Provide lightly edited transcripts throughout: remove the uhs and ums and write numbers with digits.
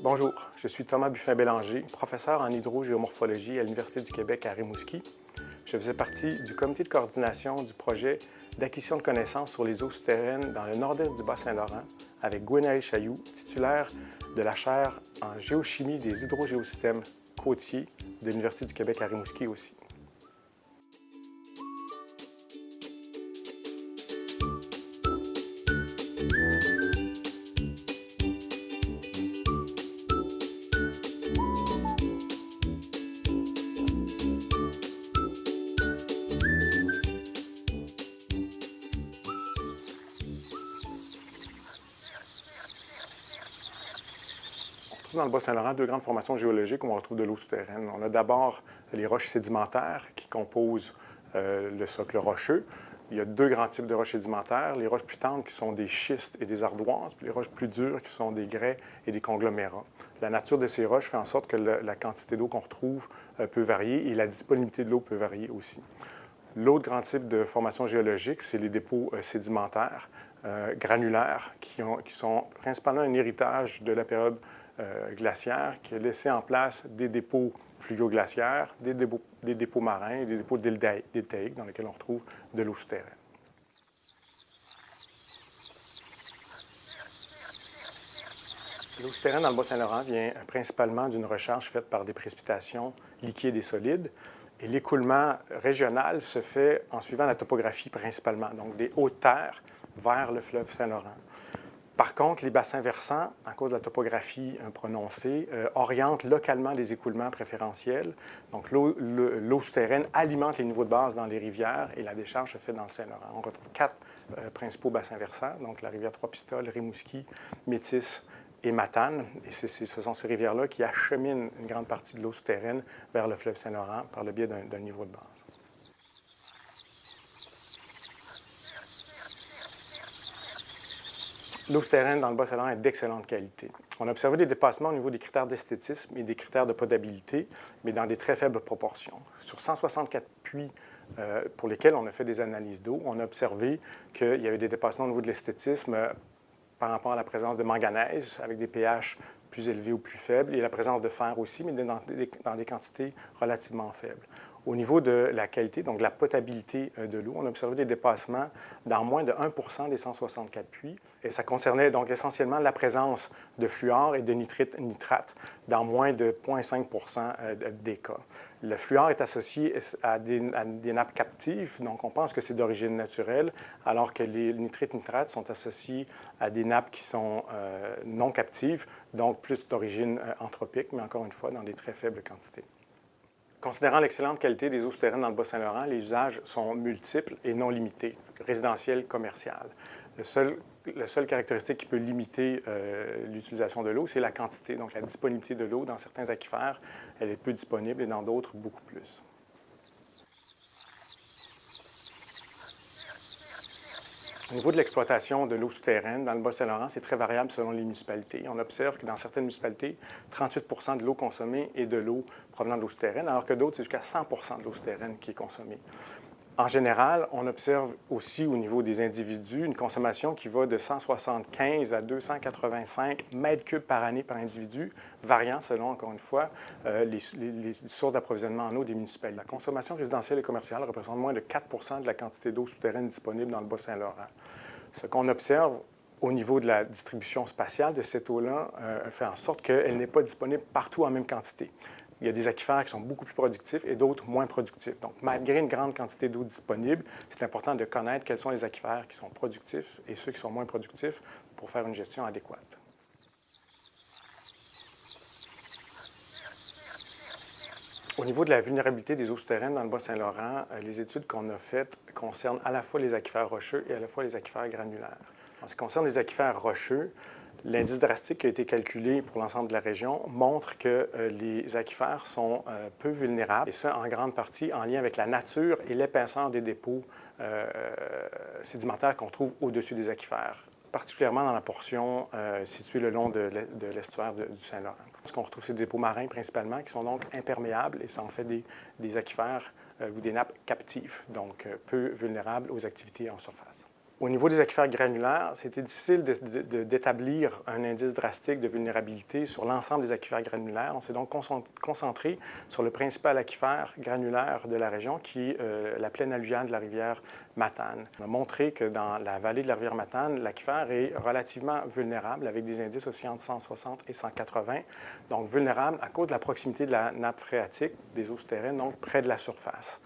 Bonjour, je suis Thomas Buffin-Bélanger, professeur en hydrogéomorphologie à l'Université du Québec à Rimouski. Je faisais partie du comité de coordination du projet d'acquisition de connaissances sur les eaux souterraines dans le nord-est du Bas-Saint-Laurent avec Gwenaël Chailloux, titulaire de la chaire en géochimie des hydrogéosystèmes côtiers de l'Université du Québec à Rimouski aussi. Dans le Bas-Saint-Laurent, deux grandes formations géologiques où on retrouve de l'eau souterraine. On a d'abord les roches sédimentaires qui composent le socle rocheux. Il y a deux grands types de roches sédimentaires, les roches plus tendres qui sont des schistes et des ardoises, puis les roches plus dures qui sont des grès et des conglomérats. La nature de ces roches fait en sorte que la quantité d'eau qu'on retrouve peut varier et la disponibilité de l'eau peut varier aussi. L'autre grand type de formation géologique, c'est les dépôts sédimentaires granulaires qui sont principalement un héritage de la période glaciaire qui a laissé en place des dépôts fluvioglaciaires, des dépôts marins et des dépôts deltaïques dans lesquels on retrouve de l'eau souterraine. L'eau souterraine dans le Bas-Saint-Laurent vient principalement d'une recharge faite par des précipitations liquides et solides. Et l'écoulement régional se fait en suivant la topographie principalement, donc des hautes terres vers le fleuve Saint-Laurent. Par contre, les bassins versants, à cause de la topographie prononcée, orientent localement les écoulements préférentiels. Donc, l'eau souterraine alimente les niveaux de base dans les rivières et la décharge se fait dans le Saint-Laurent. On retrouve quatre principaux bassins versants, donc la rivière Trois-Pistoles, Rimouski, Métis et Matane. Et ce sont ces rivières-là qui acheminent une grande partie de l'eau souterraine vers le fleuve Saint-Laurent par le biais d'un niveau de base. L'eau souterraine dans le Bas-Saint-Laurent est d'excellente qualité. On a observé des dépassements au niveau des critères d'esthétisme et des critères de potabilité, mais dans des très faibles proportions. Sur 164 puits pour lesquels on a fait des analyses d'eau, on a observé qu'il y avait des dépassements au niveau de l'esthétisme par rapport à la présence de manganèse, avec des pH plus élevés ou plus faibles, et la présence de fer aussi, mais dans des quantités relativement faibles. Au niveau de la qualité, donc de la potabilité de l'eau, on a observé des dépassements dans moins de 1 des 164 puits, et ça concernait donc essentiellement la présence de fluor et de nitrate dans moins de 0,5 des cas. Le fluor est associé à des nappes captives, donc on pense que c'est d'origine naturelle, alors que les nitrates sont associés à des nappes qui sont non captives, donc plus d'origine anthropique, mais encore une fois, dans des très faibles quantités. Considérant l'excellente qualité des eaux souterraines dans le Bas-Saint-Laurent, les usages sont multiples et non limités, résidentiel, commercial. La seule caractéristique qui peut limiter l'utilisation de l'eau, c'est la quantité, donc la disponibilité de l'eau. Dans certains aquifères, elle est peu disponible et dans d'autres, beaucoup plus. Au niveau de l'exploitation de l'eau souterraine, dans le Bas-Saint-Laurent, c'est très variable selon les municipalités. On observe que dans certaines municipalités, 38 de l'eau consommée est de l'eau provenant de l'eau souterraine, alors que d'autres, c'est jusqu'à 100 de l'eau souterraine qui est consommée. En général, on observe aussi au niveau des individus une consommation qui va de 175 à 285 mètres cubes par année par individu, variant selon, encore une fois, les sources d'approvisionnement en eau des municipalités. La consommation résidentielle et commerciale représente moins de 4 de la quantité d'eau souterraine disponible dans le Bas-Saint-Laurent. Ce qu'on observe au niveau de la distribution spatiale de cette eau-là fait en sorte qu'elle n'est pas disponible partout en même quantité. Il y a des aquifères qui sont beaucoup plus productifs et d'autres moins productifs. Donc, malgré une grande quantité d'eau disponible, c'est important de connaître quels sont les aquifères qui sont productifs et ceux qui sont moins productifs pour faire une gestion adéquate. Au niveau de la vulnérabilité des eaux souterraines dans le Bas-Saint-Laurent, les études qu'on a faites concernent à la fois les aquifères rocheux et à la fois les aquifères granulaires. En ce qui concerne les aquifères rocheux, l'indice drastique qui a été calculé pour l'ensemble de la région montre que les aquifères sont peu vulnérables, et ça en grande partie en lien avec la nature et l'épaisseur des dépôts sédimentaires qu'on trouve au-dessus des aquifères, particulièrement dans la portion située le long de l'estuaire du Saint-Laurent. Parce qu'on retrouve ces dépôts marins principalement qui sont donc imperméables et ça en fait des aquifères ou des nappes captives, donc peu vulnérables aux activités en surface. Au niveau des aquifères granulaires, c'était difficile d'établir un indice drastique de vulnérabilité sur l'ensemble des aquifères granulaires. On s'est donc concentré sur le principal aquifère granulaire de la région, qui est la plaine alluviale de la rivière Matane. On a montré que dans la vallée de la rivière Matane, l'aquifère est relativement vulnérable, avec des indices aussi entre 160 et 180, donc vulnérable à cause de la proximité de la nappe phréatique, des eaux souterraines, donc près de la surface.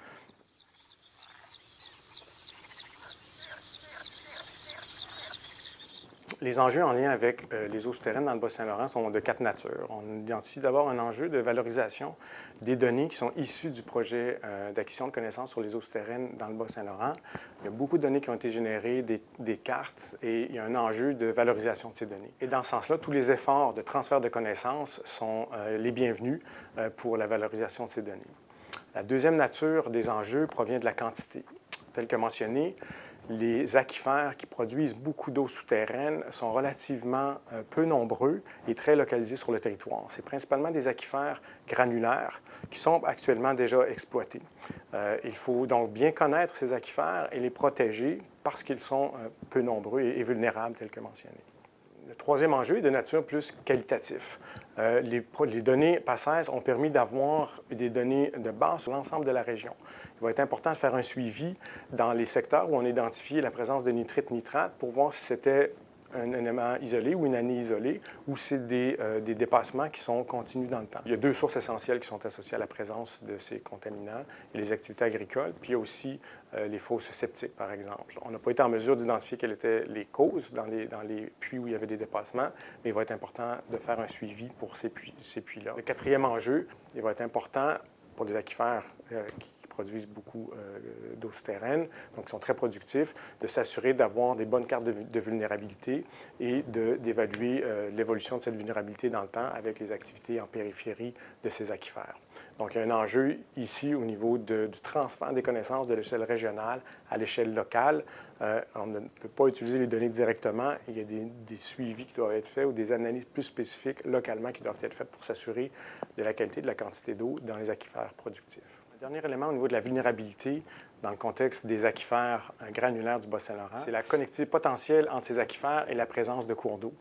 Les enjeux en lien avec les eaux souterraines dans le Bas-Saint-Laurent sont de 4 natures. On identifie d'abord un enjeu de valorisation des données qui sont issues du projet d'acquisition de connaissances sur les eaux souterraines dans le Bas-Saint-Laurent. Il y a beaucoup de données qui ont été générées, des cartes, et il y a un enjeu de valorisation de ces données. Et dans ce sens-là, tous les efforts de transfert de connaissances sont les bienvenus pour la valorisation de ces données. La deuxième nature des enjeux provient de la quantité. Tel que mentionné, les aquifères qui produisent beaucoup d'eau souterraine sont relativement peu nombreux et très localisés sur le territoire. C'est principalement des aquifères granulaires qui sont actuellement déjà exploités. Il faut donc bien connaître ces aquifères et les protéger parce qu'ils sont peu nombreux et vulnérables, tels que mentionné. Le troisième enjeu est de nature plus qualitatif. Les données PACES ont permis d'avoir des données de base sur l'ensemble de la région. Il va être important de faire un suivi dans les secteurs où on a identifié la présence de nitrite-nitrate pour voir si c'était un élément isolé ou une année isolée, ou c'est des dépassements qui sont continus dans le temps. Il y a 2 sources essentielles qui sont associées à la présence de ces contaminants. Il y a les activités agricoles, puis il y a aussi les fosses septiques, par exemple. On n'a pas été en mesure d'identifier quelles étaient les causes dans les puits où il y avait des dépassements, mais il va être important de faire un suivi pour ces puits-là. Le quatrième enjeu, il va être important pour les aquifères qui produisent beaucoup d'eau souterraine, donc qui sont très productifs, de s'assurer d'avoir des bonnes cartes de vulnérabilité et d'évaluer l'évolution de cette vulnérabilité dans le temps avec les activités en périphérie de ces aquifères. Donc, il y a un enjeu ici au niveau du transfert des connaissances de l'échelle régionale à l'échelle locale. On ne peut pas utiliser les données directement. Il y a des suivis qui doivent être faits ou des analyses plus spécifiques localement qui doivent être faites pour s'assurer de la qualité de la quantité d'eau dans les aquifères productifs. Le dernier élément au niveau de la vulnérabilité dans le contexte des aquifères granulaires du Bas-Saint-Laurent, c'est la connectivité potentielle entre ces aquifères et la présence de cours d'eau.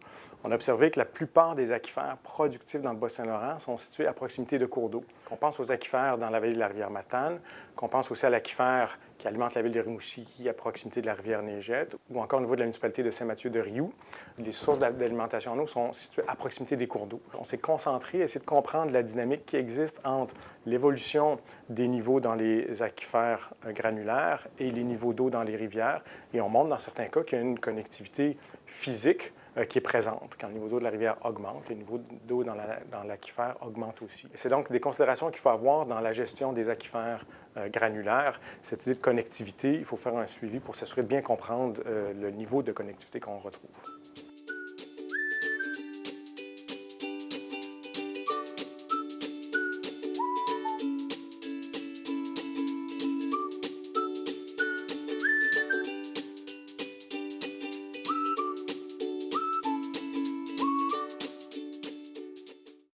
On a observé que la plupart des aquifères productifs dans le Bas-Saint-Laurent sont situés à proximité de cours d'eau. On pense aux aquifères dans la vallée de la rivière Matane, qu'on pense aussi à l'aquifère qui alimente la ville de Rimouski à proximité de la rivière Neigette, ou encore au niveau de la municipalité de Saint-Mathieu-de-Riou. Les sources d'alimentation en eau sont situées à proximité des cours d'eau. On s'est concentré à essayer de comprendre la dynamique qui existe entre l'évolution des niveaux dans les aquifères granulaires et les niveaux d'eau dans les rivières. Et on montre dans certains cas qu'il y a une connectivité physique qui est présente. Quand le niveau d'eau de la rivière augmente, le niveau d'eau dans l'aquifère augmente aussi. C'est donc des considérations qu'il faut avoir dans la gestion des aquifères granulaires. Cette idée de connectivité, il faut faire un suivi pour s'assurer de bien comprendre le niveau de connectivité qu'on retrouve.